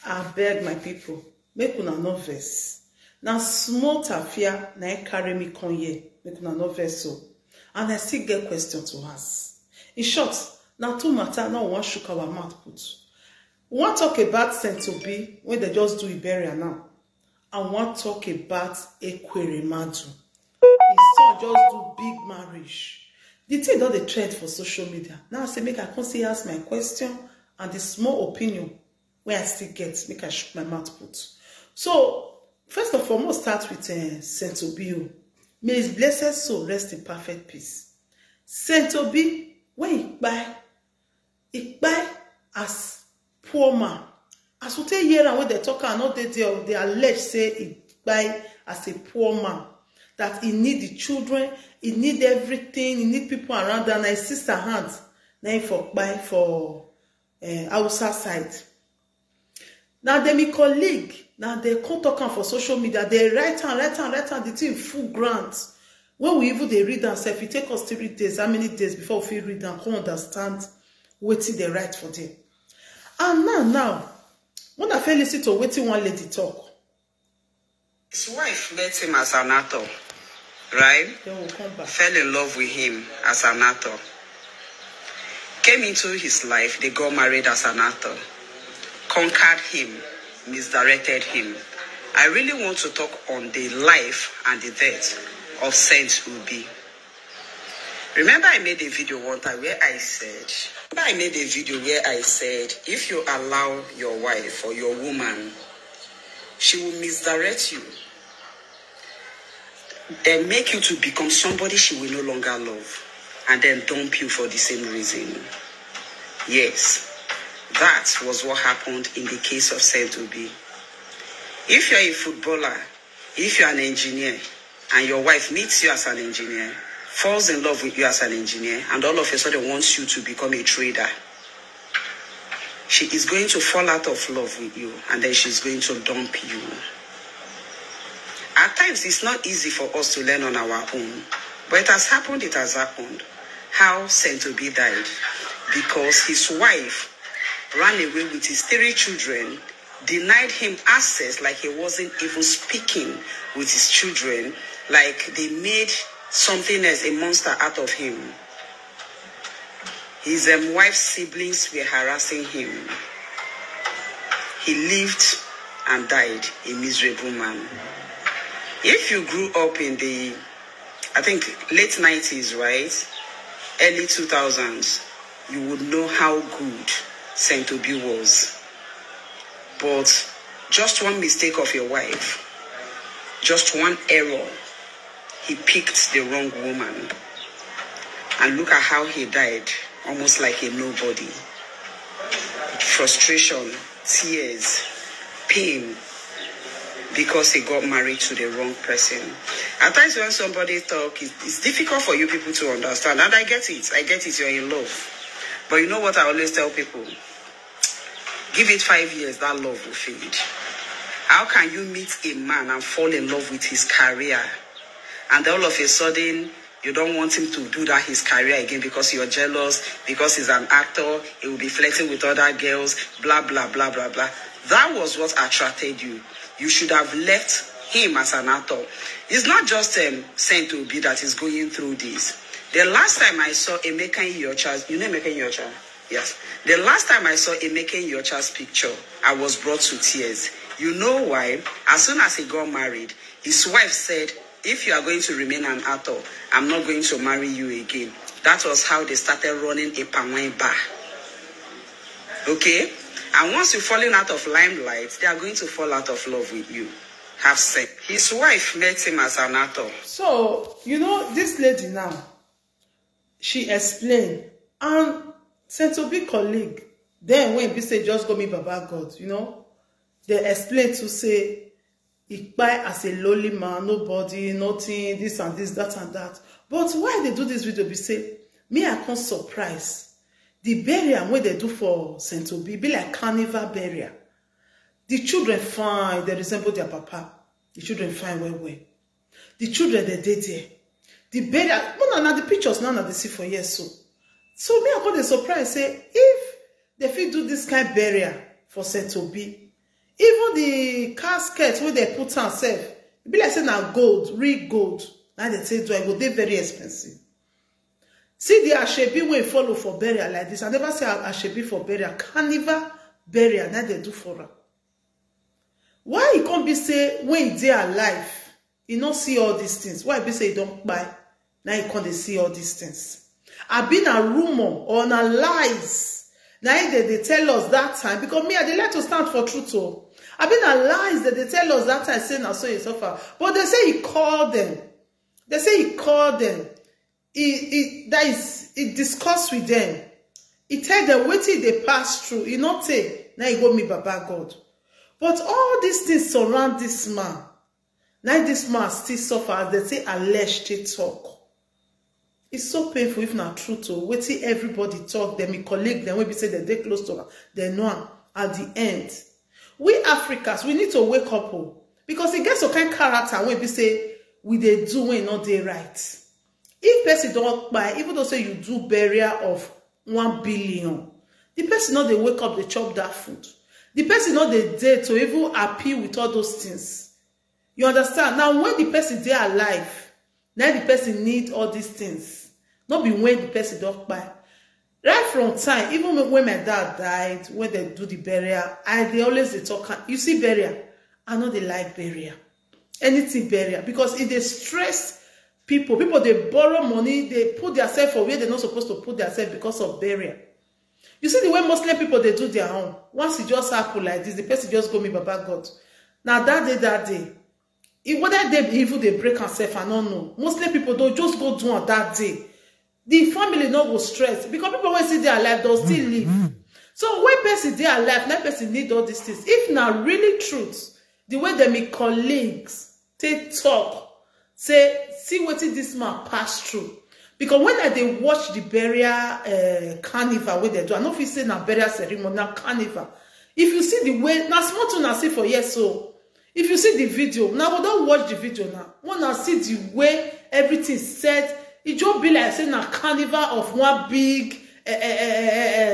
I beg my people, make una no vex. Now small tafia na carry me come here, make una no vex so. And I still get question to ask. In short, now two matter now one shook our mouth put. We want talk about Saint-Obi when they just do Iberia now. And want talk about Ekweremadu. His son just do big marriage. The thing don't dey trend for social media. Now I say make I come see ask my question and the small opinion where I still get, make I shook my mouth put. So, first of all, we'll start with Saint-Obi. May his blessed soul rest in perfect peace. Saint-Obi, when he buy as poor man. As we tell here and when they talk and not they allege say he buy as a poor man. That he need the children, he need everything, he need people around and his sister hands. Now for buy for outside side. Now they my colleague, now they come talk for social media, they write and the thing full grant. When we even they read and say, if it take us 3 days, how many days before we read and come understand what they write for them. And now, when I fell listen to what one lady talk. His wife met him as an actor, right? Then we'll come back. Fell in love with him as an actor. Came into his life, they got married as an actor. Conquered him, misdirected him. I really want to talk on the life and the death of Saint-Obi. Remember I made a video one time where I said, if you allow your wife or your woman, she will misdirect you. Then make you to become somebody she will no longer love. And then dump you for the same reason. Yes. That was what happened in the case of Saint-Obi. If you're a footballer, if you're an engineer, and your wife meets you as an engineer, falls in love with you as an engineer, and all of a sudden wants you to become a trader, she is going to fall out of love with you, and then she's going to dump you. At times, it's not easy for us to learn on our own, but it has happened, How Saint-Obi died. Because his wife ran away with his 3 children, denied him access like he wasn't even speaking with his children, like they made something else, a monster out of him. His wife's siblings were harassing him. He lived and died a miserable man. If you grew up in the, I think, late 90s, right? Early 2000s, you would know how good Saint-Obi was. But just one mistake of your wife, just one error, he picked the wrong woman. And look at how he died, almost like a nobody. Frustration, tears, pain, because he got married to the wrong person. At times when somebody talk, it's difficult for you people to understand. And I get it, you're in love. But you know what I always tell people? Give it 5 years, that love will fade. How can you meet a man and fall in love with his career? And all of a sudden, you don't want him to do that his career again because you're jealous, because he's an actor, he will be flirting with other girls, blah, blah, blah, blah, blah. That was what attracted you. You should have left him as an actor. It's not just Saint-Obi that is going through this. The last time I saw Emeka Nyocha's, you know Emeka Nyocha? Yes. The last time I saw Emeka Nyocha's picture, I was brought to tears. You know why? As soon as he got married, his wife said, if you are going to remain an actor, I'm not going to marry you again. That was how they started running a palm bar. Okay? And once you're falling out of limelight, they are going to fall out of love with you. Have said. His wife met him as an actor. So, you know, this lady now, she explained, and Saint-Obi colleague, then when he say just go me Baba God, you know, they explained to say, he buy as a lowly man, nobody, nothing, this and this, that and that. But why they do this video, be say, me I can't surprise. The burial when they do for Saint-Obi be like carnival burial. The children fine, they resemble their papa. The children fine well. The children they did there. The burial, now the pictures now they see for years so. So me I got a surprise say if they fit do this kind of burial for Saint-Obi, Even the casket wey they put on sef, e be like say na gold, real gold. Now they say do I go dey very expensive. See the ashebi wey follow for burial like this. I never say ashebi for burial. Carnival burial, now they do for her. Why e can't be say when e dey alive, e no see all these things? Why e be say e don't buy? Now e can't see all these things. I been a rumor or na lies. Now they tell us that time, because me I dey like to stand for truth. Oh, I been a lies that they tell us that time say na so you suffer. But they say he called them. They say he called them. He discussed with them. He tell them wetin they pass through. He not say now he go meet Baba God. But all these things surround this man. Now this man still suffer, as they say alleged talk. It's so painful if not true to wetin everybody talk. Them, me colleague them, when we say that they close to her, they know am at the end. We Africans, we need to wake up, because it gets some kind of character when we say we they do when not they right. If person don't buy, even though say you do burial of 1 billion, the person not they wake up, they chop that food. The person not they dare to even appeal with all those things. You understand? Now when the person they alive, now the person need all these things. Not be when the person don't buy. Right from time, even when my dad died, when they do the burial, they always they talk. You see burial, I know they like burial. Anything burial, because if they stress people they borrow money, they put themselves for where they're not supposed to put themselves because of burial. You see the way Muslim people they do their own. Once it just happen like this, the person just go meet Baba God. Now that day, whether they evil they break themselves, I don't know. Muslim people don't just go do on that day. The family not go stress, because people when see their life, they'll still live. So when person they alive, that person need all these things. If not really truth, the way they make colleagues take talk, say, see what this man pass through. Because when they watch the burial carnival, where they do, I know if you say na burial ceremony, na carnival. If you see the way, now small to na see for yes, so if you see the video, now we don't watch the video now. When I see the way everything said, it just be like saying a carnival of one big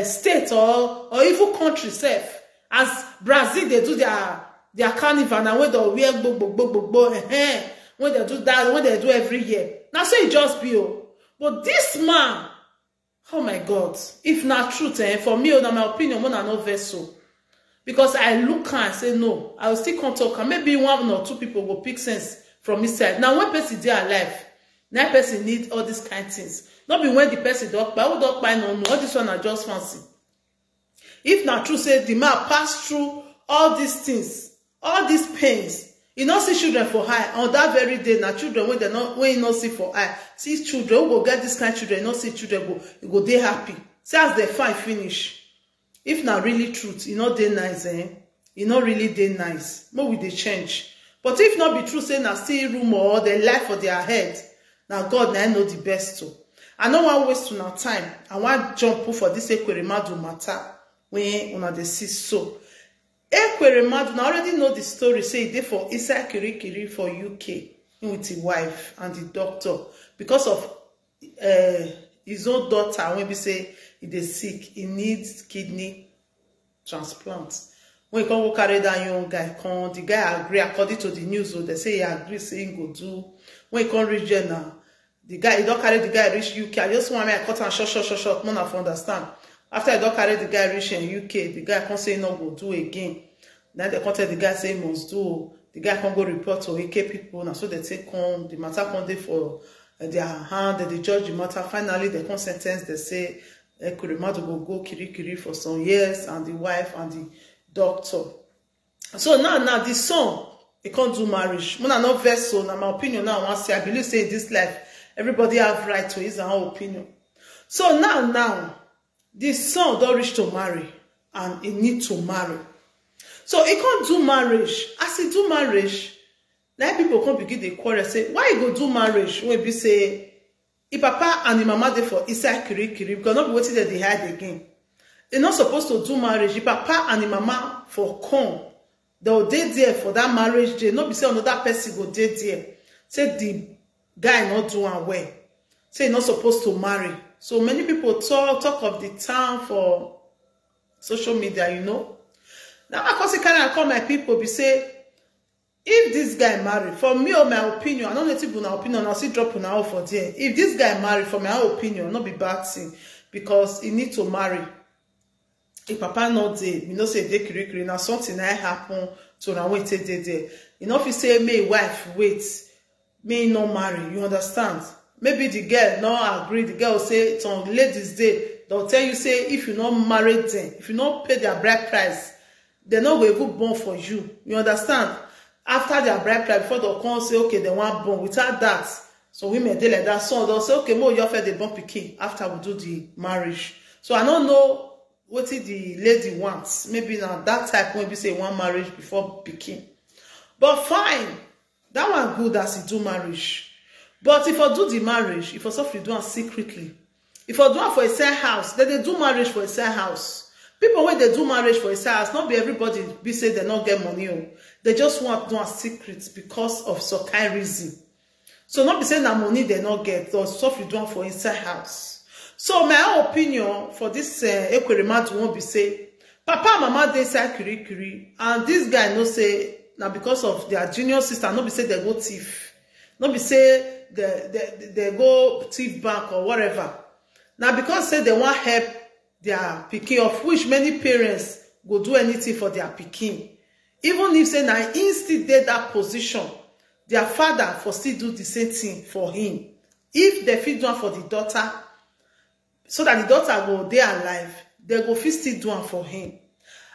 state or even country self. As Brazil, they do their carnival now when they wear when they do that, when they do every year. Now so it just be but this man, oh my God, if not truth, for me, or my opinion, one no vessel. Because I look and say no, I will still come talk, and maybe 1 or 2 people will pick sense from his side. Now when person they alive, that person need all these kind of things. Not be when the person don't buy, who don't buy no, all this one are just fancy. If not true, say the man pass through all these things, all these pains. You not see children for eye. On that very day, now children when they not when you not see for eye, see children who go get this kind of children, you not see children go they happy. See as they find finish. If not really truth, you not they nice, you not really they nice. More with the change. But if not be true, say na still rumor or they lie for their head. Now God now know the best too. I don't want waste to our time. I want jump for this Ekweremadu matter when una dey see so. Ekweremadu now already know the story. Say they for inside Kirikiri for UK with the wife and the doctor because of his own daughter. When we say he is sick, he needs kidney transplant. When he come go carry that young guy, come the guy agree according to the news. So they say he agree, say he go do. When he come reach there now, the guy he don't carry the guy reach UK. I just want me I cut and short. None of understand. After I don't carry the guy reach in UK, the guy can't say no go do again. Then they contact the guy say he must do. The guy can't go report to AK people. Now so they take on the matter come there for their hand. They judge the matter. Finally they come sentence. They say Ekweremadu go Kirikiri for some years, and the wife and the doctor. So now the son he can't do marriage. When I not vex so now my opinion now I want to say I believe say in this life everybody have right to his own opinion. So now the son don't reach to marry and he need to marry. So he can't do marriage. As he do marriage, now people can't begin the quarrel say why you go do marriage when be say if papa and the mama dey for inside Kirikiri because not be waiting that they hide again. They're not supposed to do marriage. If papa and the mama for come, they'll dey there for that marriage day. Not be say another person go dey there. Say the guy not doing well. Say he's not supposed to marry. So many people talk of the town for social media, you know. Now I cause I call my people be say, if this guy married, for me or my opinion, I don't know if my opinion, I'll see drop on out for there. If this guy married, for my opinion, not be bad thing, because he need to marry. If papa not there, you know say they kiri now something that happen to now wait there. You know if you say may wife wait, may not marry, you understand? Maybe the girl not agree, the girl say some ladies day, they'll tell you say if you not married them, if you not pay their bride price, they're not going to born for you. You understand? After their bride price, before they'll come say okay, they want born. Without that, so women dey like that. So they'll say okay, more you offer the born pikin after we do the marriage. So I don't know what the lady wants. Maybe now that type maybe say one marriage before pikin. But fine, that one good as he do marriage. But if I do the marriage, if I suffer do it secretly, if I do it for a side house, then they do marriage for a side house. People when they do marriage for a side house, not be everybody be say they not get money. They just want to do a secret because of some kind reason. So not be saying that money they not get, or stuff you do for inside house. So my own opinion for this Ekweremadu won't be say, Papa and Mama they say kiri, and this guy no say now because of their junior sister, not be say they go thief, not be say they go thief bank or whatever. Now because say they want help their pikin, of which many parents go do anything for their pikin. Even if say na instead dey that position, their father for still do the same thing for him. If they fit do it for the daughter, so that the daughter go dey alive, they go fit still do it for him.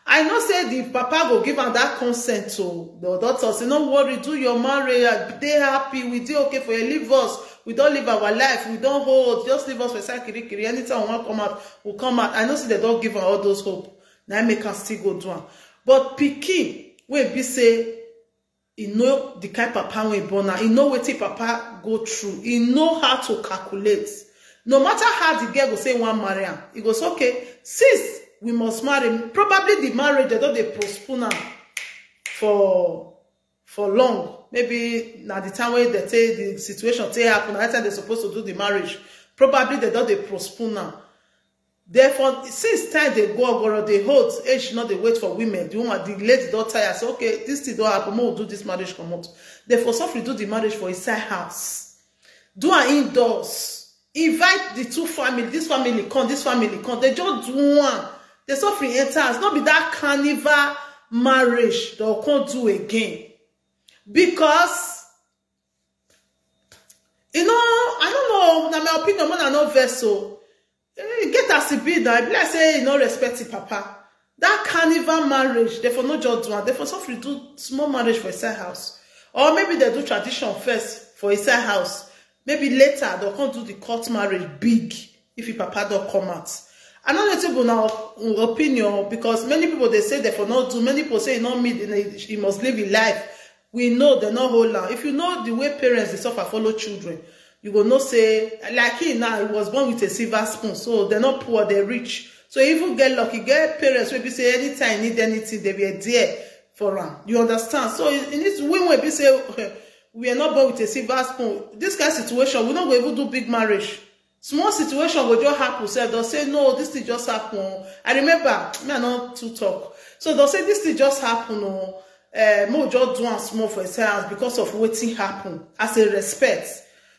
I know say the papa go give am that consent to the daughter, say no worry, do your marriage, dey happy, we dey okay for you, leave us, we don't live our life, we don't hold, just leave us for side kiri. Anytime we want come out, we'll come out. I know say they don't give am all those hope. Now make am still go do am. But pikin wey be say he know the kind papa wey born am, he know wetin papa go through, he know how to calculate. No matter how the girl go say one marry am, he goes okay, since we must marry, probably the marriage they don't dey postpone am for long. Maybe now the time where they say the situation take happen, that time they're supposed to do the marriage. Probably they don't they postpone now. Therefore, since time they go or they hold age, not they wait for women. The woman, the lady don't tire. So okay, this thing don't happen. We'll do this marriage come out. Therefore, so do the marriage for inside house. Do an indoors. Invite the two family. This family come. This family come. They just do one. They suffer enter. It's not be that carnival marriage they'll can't do again. Because, you know, I don't know, na my opinion, man, I know vessel. Get as it be now. If I say, you know, respect the papa. That carnival marriage, therefore, not just one. Therefore, some do small marriage for a side house. Or maybe they do tradition first for a side house. Maybe later, they'll come do the court marriage big if the papa don't come out. I know that people now opinion, because many people, they say, therefore, not do. Many people say, not me, he must live in life. We know they're not whole now. If you know the way parents they suffer follow children, you will not say like he now he was born with a silver spoon, so they're not poor, they're rich. So if you get lucky, get parents maybe say anytime need anything, they be there for them. You understand? So it needs when we say we are not born with a silver spoon. This kind of situation, we're not going to even do big marriage. Small situation will just happen. So they'll say no, this thing just happen. I remember me, I not to talk. So they'll say this thing just happen. More just do one small for himself because of wetin happen as a respect.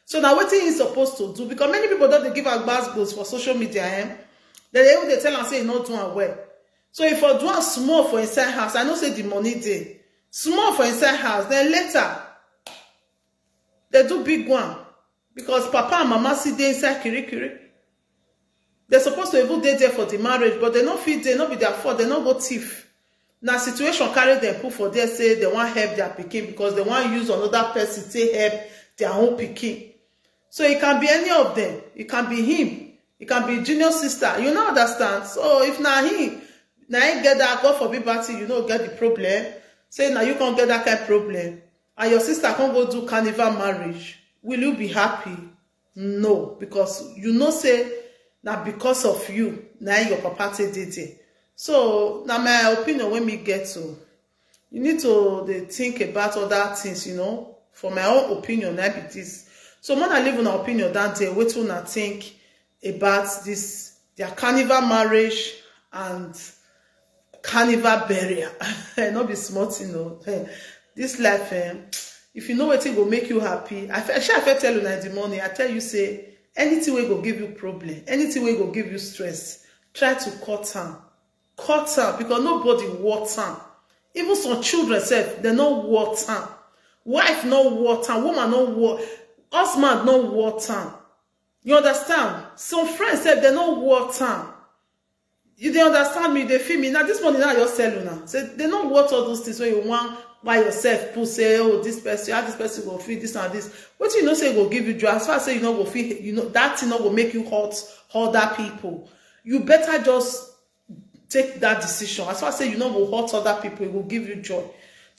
So now wetin he's supposed to do, because many people don't give out gbas for social media, then they tell and say not doing well. So if I do one small for inside house, I know say the money there. Small for inside house, then later they do big one. Because papa and mama see they inside kiri. They're supposed to even dey there for the marriage, but they not fit there, not be their fault, they not go thief. Now situation carry them put for there, say they want help their pikin because they want use another person to help their own pikin. So it can be any of them. It can be him. It can be junior sister. You know understand? So if now him, now he get that, God forbid party, you know get the problem. Say now you can't get that kind of problem. And your sister can't go do carnival marriage. Will you be happy? No. Because you know say now because of you, now your papa did it. So now my opinion when me get to, you need to think about other things, you know. For my own opinion, I be this. So when I live in an opinion that day, what will not think about this their carnival marriage and carnival burial. Not be smart, you know. This life, if you know what it will make you happy, I tell you in the morning, I tell you, say, anything will go give you problem, anything will go give you stress, try to cut am. Cut am, because nobody wants am. Even some children self, they no want am. Wife no want am, woman no want, husband no want am. You understand? Some friends self, they no want am. You dey understand me? They feel me. Now this morning now you're selling now. Say they don't want all those things where you want by yourself. Put say, oh, this person, how this person go feel this and this. What you know say go give you joy. As far as say you know go feel, you know that thing not go make you hurt other people. You better just take that decision. As far as say you know go hurt other people, it will give you joy.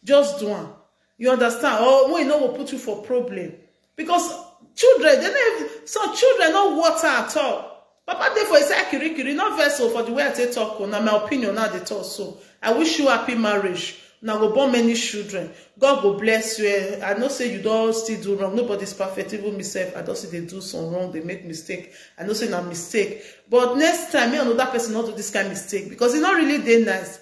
Just do one. You understand? Or when you know will put you for problem. Because children, they don't even, some children no water at all. Papa dey for inside kirikiri, not vessel for the way I take talk. Now my opinion now they talk so. I wish you happy marriage. Now go born many children. God go bless you. I know say you don't still do wrong. Nobody's perfect. Even myself, I don't say they do some wrong. They make mistake. I know say na mistake. But next time, me and another person not do this kind of mistake because it's not really dey nice.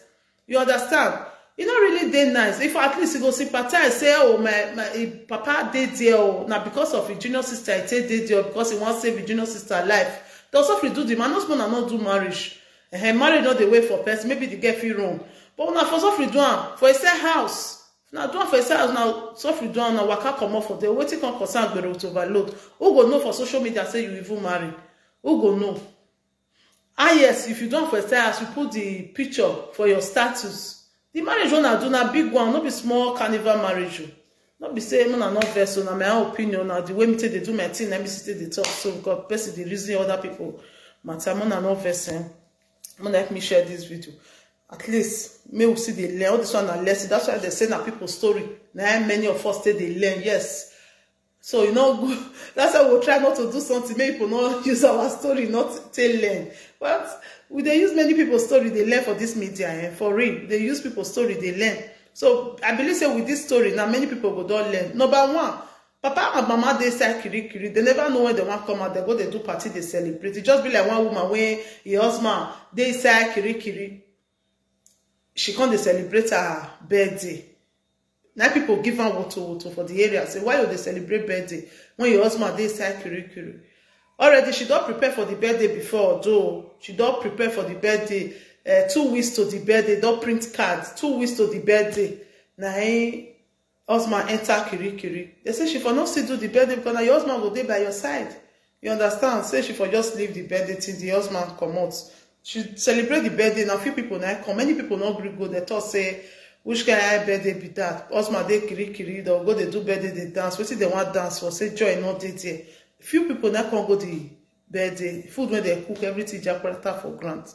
You understand? It's not really dey nice. If at least you go sympathize, say, oh my papa dey there. Oh, now because of his junior sister, he take dey there because he wants to save his junior sister life. They also do the man, not do marriage. Marriage not the way for person. Maybe they get feel wrong. But now for so do am for a set house. Now do am for a set house now. So do am now. Waka come off for the waiting can concern gbero to overload. Who go know for social media say you even marry? Who go know? Ah yes, if you do am for a set house, you put the picture for your status. The marriage one I do na big one, not be small carnival marriage. Not be say man not vessel na my own opinion na the way me take they do my thing, let me say they talk so because person the reason other people matter man not vessel. Man help me share this video. At least me will see the learn all this one and lesson. That's why they say na people's story. Now many of us say they learn, yes. So you know that's why we'll try not to do something. Maybe people not use our story, not to learn. But they use many people's story, they learn for this media and for real. They use people's story, they learn. So I believe say with this story now many people go don't learn. Number one, papa and mama they say kiri. They never know when they want come out. They go they do party, they celebrate. It just be like one woman when her husband they say kiri. She can't celebrate her birthday. Now people give her water for the area. Say why you they celebrate birthday when your husband they say kiri. Already she don't prepare for the birthday before though. She don't prepare for the birthday. 2 weeks to the birthday, don't print cards. 2 weeks to the birthday. Now, husband enter kiri. They say she for not still do the birthday because now your husband will be by your side. You understand? Say she for just leave the birthday till the husband come out. She celebrate the birthday. Now few people now come. Many people not agree go. They thought say which kind of birthday be that? Husband they kiri. They'll go they do birthday they dance. What they want dance for? Say joy not there. Few people now can't go the birthday food when they cook everything jacarta for grant.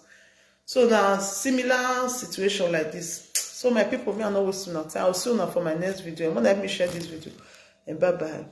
So now similar situation like this. So my people, me are not wasting our time. I'll see you now for my next video. I'm gonna let me share this video. And bye bye.